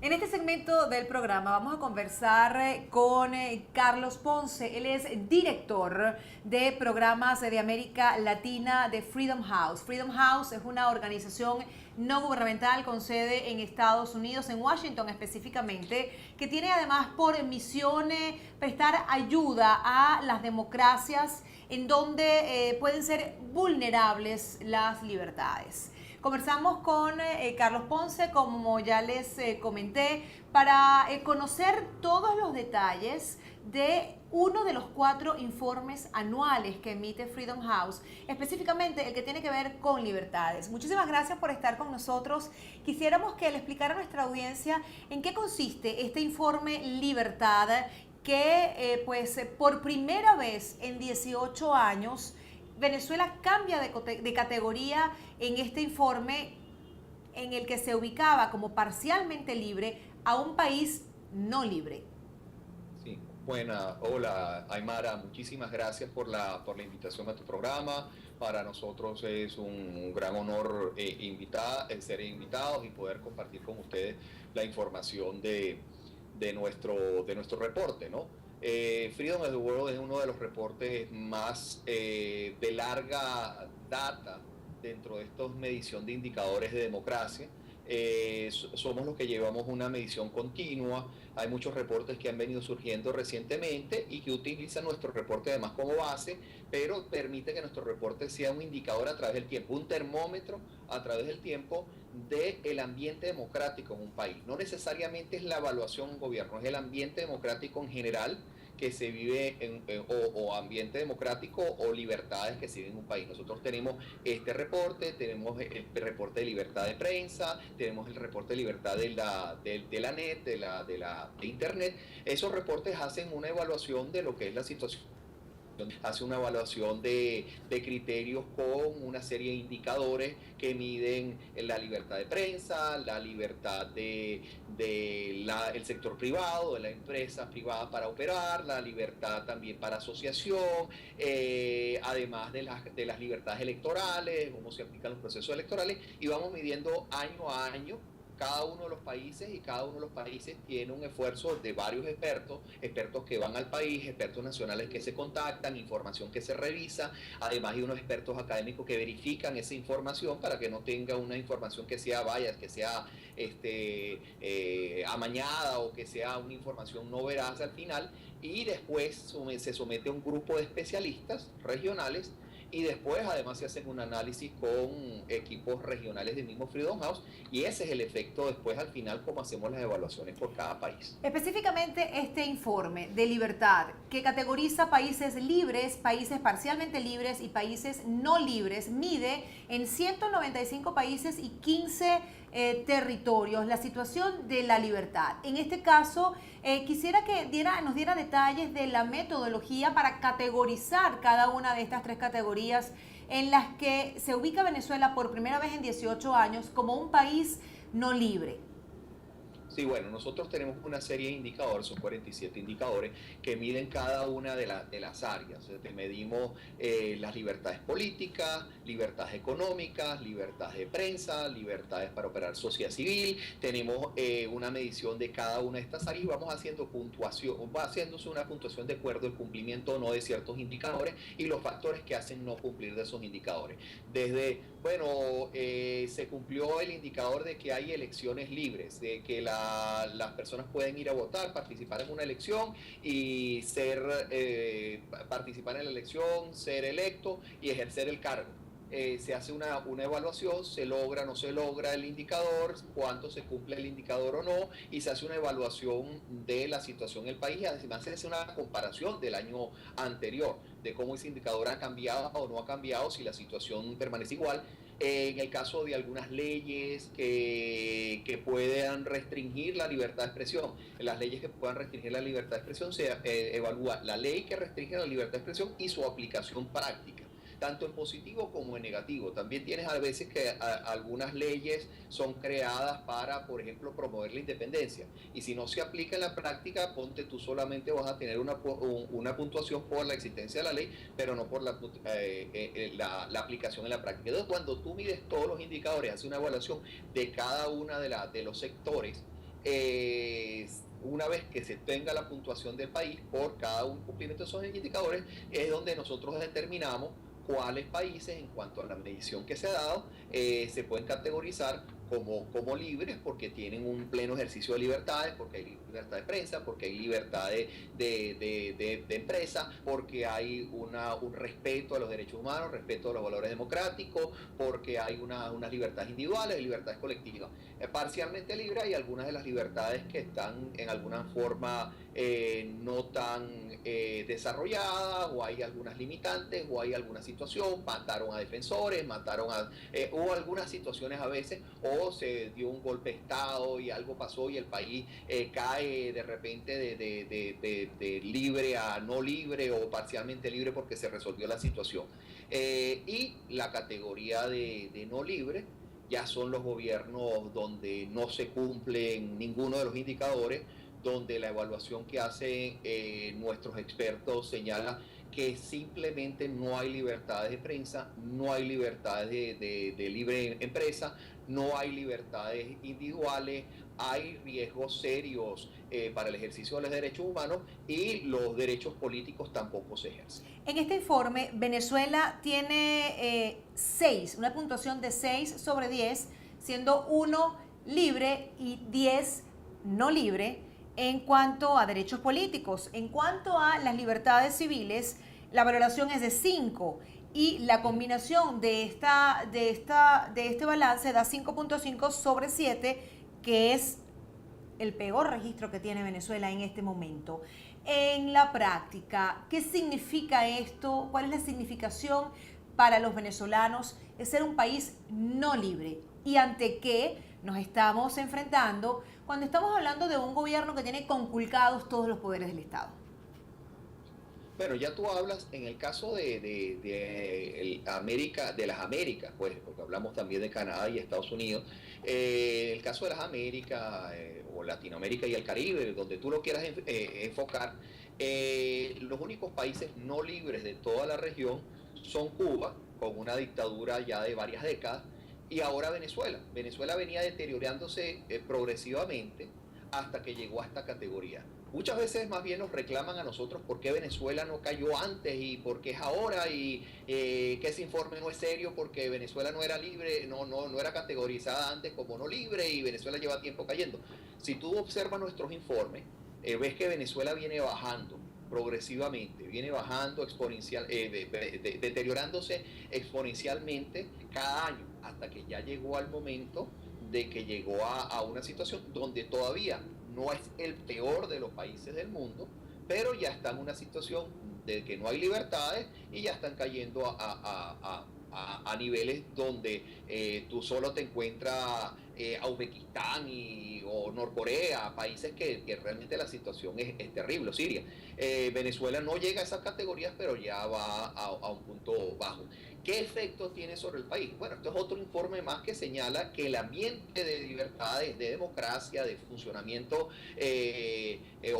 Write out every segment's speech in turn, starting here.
En este segmento del programa vamos a conversar con Carlos Ponce. Él es director de programas de América Latina de Freedom House. Freedom House es una organización no gubernamental con sede en Estados Unidos, en Washington específicamente, que tiene además por misión prestar ayuda a las democracias en donde pueden ser vulnerables las libertades. Conversamos con Carlos Ponce, como ya les comenté, para conocer todos los detalles de uno de los 4 informes anuales que emite Freedom House, específicamente el que tiene que ver con libertades. Muchísimas gracias por estar con nosotros. Quisiéramos que le explicara a nuestra audiencia en qué consiste este informe Libertad, que por primera vez en 18 años Venezuela cambia de categoría en este informe en el que se ubicaba como parcialmente libre a un país no libre. Sí, hola Aymara, muchísimas gracias por la invitación a tu programa. Para nosotros es un gran honor ser invitados y poder compartir con ustedes la información de nuestro reporte, ¿no? Freedom of the World es uno de los reportes más de larga data dentro de esta medición de indicadores de democracia. Somos los que llevamos una medición continua. Hay muchos reportes que han venido surgiendo recientemente y que utilizan nuestro reporte además como base, pero permite que nuestro reporte sea un indicador a través del tiempo, un termómetro a través del tiempo del ambiente democrático en un país. No necesariamente es la evaluación de un gobierno, es el ambiente democrático en general que se vive o ambiente democrático o libertades que se viven en un país. Nosotros tenemos este reporte, tenemos el reporte de libertad de prensa, tenemos el reporte de libertad de la net, de internet. Esos reportes hacen una evaluación de lo que es la situación, hace una evaluación de criterios con una serie de indicadores que miden la libertad de prensa, la libertad el sector privado, de la empresa privada para operar, la libertad también para asociación, además de las libertades electorales, cómo se aplican los procesos electorales, y vamos midiendo año a año cada uno de los países, y cada uno de los países tiene un esfuerzo de varios expertos que van al país, expertos nacionales que se contactan, información que se revisa, además hay unos expertos académicos que verifican esa información para que no tenga una información que sea bias, que sea amañada o que sea una información no veraz al final, y después se somete a un grupo de especialistas regionales. Y después además se hacen un análisis con equipos regionales del mismo Freedom House, y ese es el efecto después al final como hacemos las evaluaciones por cada país. Específicamente este informe de libertad que categoriza países libres, países parcialmente libres y países no libres, mide en 195 países y 15 territorios la situación de la libertad. En este caso, quisiera que nos diera detalles de la metodología para categorizar cada una de estas 3 categorías en las que se ubica Venezuela por primera vez en 18 años como un país no libre. Sí, bueno, nosotros tenemos una serie de indicadores, son 47 indicadores, que miden cada una de las áreas. Medimos las libertades políticas, libertades económicas, libertades de prensa, libertades para operar sociedad civil. Tenemos una medición de cada una de estas áreas y vamos haciendo puntuación, va haciéndose una puntuación de acuerdo al cumplimiento o no de ciertos indicadores y los factores que hacen no cumplir de esos indicadores. Desde, bueno, se cumplió el indicador de que hay elecciones libres, de que las personas pueden ir a votar, participar en una elección y participar en la elección, ser electo y ejercer el cargo. Se hace una evaluación, se logra o no se logra el indicador, cuánto se cumple el indicador o no, y se hace una evaluación de la situación en el país, y además se hace una comparación del año anterior, de cómo ese indicador ha cambiado o no ha cambiado, si la situación permanece igual. En el caso de algunas leyes que puedan restringir la libertad de expresión, las leyes que puedan restringir la libertad de expresión, se evalúa la ley que restringe la libertad de expresión y su aplicación práctica, tanto en positivo como en negativo. También tienes a veces que algunas leyes son creadas para, por ejemplo, promover la independencia, y si no se aplica en la práctica, ponte tú solamente vas a tener una puntuación por la existencia de la ley, pero no por la aplicación en la práctica. Entonces, cuando tú mides todos los indicadores, haces una evaluación de cada una de los sectores, una vez que se tenga la puntuación del país por cada un cumplimiento de esos indicadores, es donde nosotros determinamos cuáles países, en cuanto a la medición que se ha dado, se pueden categorizar como libres porque tienen un pleno ejercicio de libertades, porque hay libertad de prensa, porque hay libertad de empresa, porque hay un respeto a los derechos humanos, respeto a los valores democráticos, porque hay unas libertades individuales y libertades colectivas. Parcialmente libre hay algunas de las libertades que están en alguna forma no tan desarrolladas, o hay algunas limitantes, o hay alguna situación, mataron a defensores, hubo algunas situaciones a veces, o se dio un golpe de Estado y algo pasó y el país cae de repente de libre a no libre o parcialmente libre porque se resolvió la situación. Y la categoría de no libre ya son los gobiernos donde no se cumplen ninguno de los indicadores, donde la evaluación que hacen nuestros expertos señala que simplemente no hay libertades de prensa, no hay libertades de libre empresa, no hay libertades individuales, hay riesgos serios para el ejercicio de los derechos humanos, y los derechos políticos tampoco se ejercen. En este informe, Venezuela tiene 6, una puntuación de 6 sobre 10, siendo 1 libre y 10 no libre en cuanto a derechos políticos. En cuanto a las libertades civiles, la valoración es de 5 y la combinación de este balance da 5.5 sobre 7, que es el peor registro que tiene Venezuela en este momento. En la práctica, ¿qué significa esto? ¿Cuál es la significación para los venezolanos de ser un país no libre? ¿Y ante qué nos estamos enfrentando cuando estamos hablando de un gobierno que tiene conculcados todos los poderes del Estado? Bueno, ya tú hablas en el caso de América, de las Américas, pues, porque hablamos también de Canadá y Estados Unidos. El caso de las Américas, o Latinoamérica y el Caribe, donde tú lo quieras enfocar, los únicos países no libres de toda la región son Cuba, con una dictadura ya de varias décadas, y ahora Venezuela. Venezuela venía deteriorándose progresivamente hasta que llegó a esta categoría. Muchas veces más bien nos reclaman a nosotros por qué Venezuela no cayó antes y por qué es ahora, y que ese informe no es serio porque Venezuela no era libre, no era categorizada antes como no libre, y Venezuela lleva tiempo cayendo. Si tú observas nuestros informes, ves que Venezuela viene bajando progresivamente, viene bajando deteriorándose exponencialmente cada año, hasta que ya llegó al momento de que llegó a una situación donde todavía no es el peor de los países del mundo, pero ya está en una situación de que no hay libertades y ya están cayendo a niveles donde tú solo te encuentras a Uzbekistán o Norcorea, países que realmente la situación es terrible, Siria. Venezuela no llega a esas categorías, pero ya va a un punto bajo. ¿Qué efecto tiene sobre el país? Bueno, esto es otro informe más que señala que el ambiente de libertades, de democracia, de funcionamiento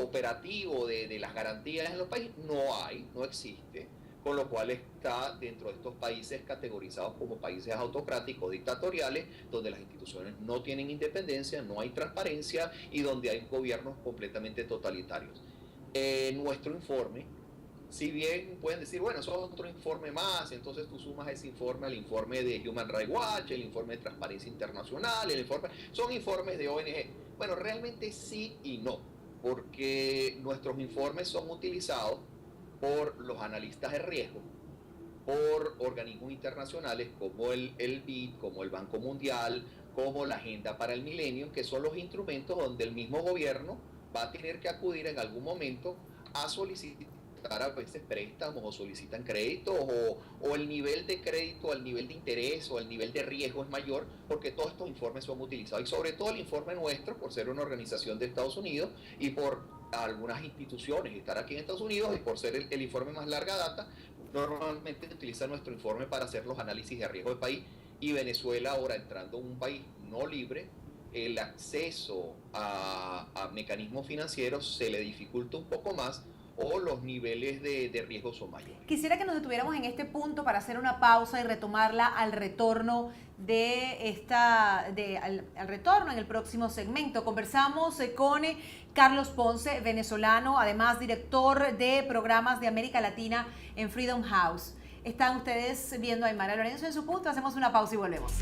operativo de las garantías en los países no existe, con lo cual está dentro de estos países categorizados como países autocráticos, dictatoriales, donde las instituciones no tienen independencia, no hay transparencia y donde hay gobiernos completamente totalitarios. Nuestro informe, si bien pueden decir, bueno, eso es otro informe más, entonces tú sumas ese informe al informe de Human Rights Watch, el informe de Transparencia Internacional, son informes de ONG. Bueno, realmente sí y no, porque nuestros informes son utilizados por los analistas de riesgo, por organismos internacionales como el BID, como el Banco Mundial, como la Agenda para el Milenio, que son los instrumentos donde el mismo gobierno va a tener que acudir en algún momento a solicitar a veces préstamos, o solicitan créditos, o el nivel de crédito, el nivel de interés o el nivel de riesgo es mayor, porque todos estos informes son utilizados, y sobre todo el informe nuestro, por ser una organización de Estados Unidos y por algunas instituciones estar aquí en Estados Unidos, y por ser el informe más larga data, normalmente utiliza nuestro informe para hacer los análisis de riesgo del país. Y Venezuela, ahora entrando en un país no libre, el acceso a mecanismos financieros se le dificulta un poco más, o los niveles de riesgo son mayores. Quisiera que nos detuviéramos en este punto para hacer una pausa y retomarla al retorno al retorno en el próximo segmento. Conversamos con Carlos Ponce, venezolano, además director de programas de América Latina en Freedom House. Están ustedes viendo a Aymara Lorenzo en su punto. Hacemos una pausa y volvemos.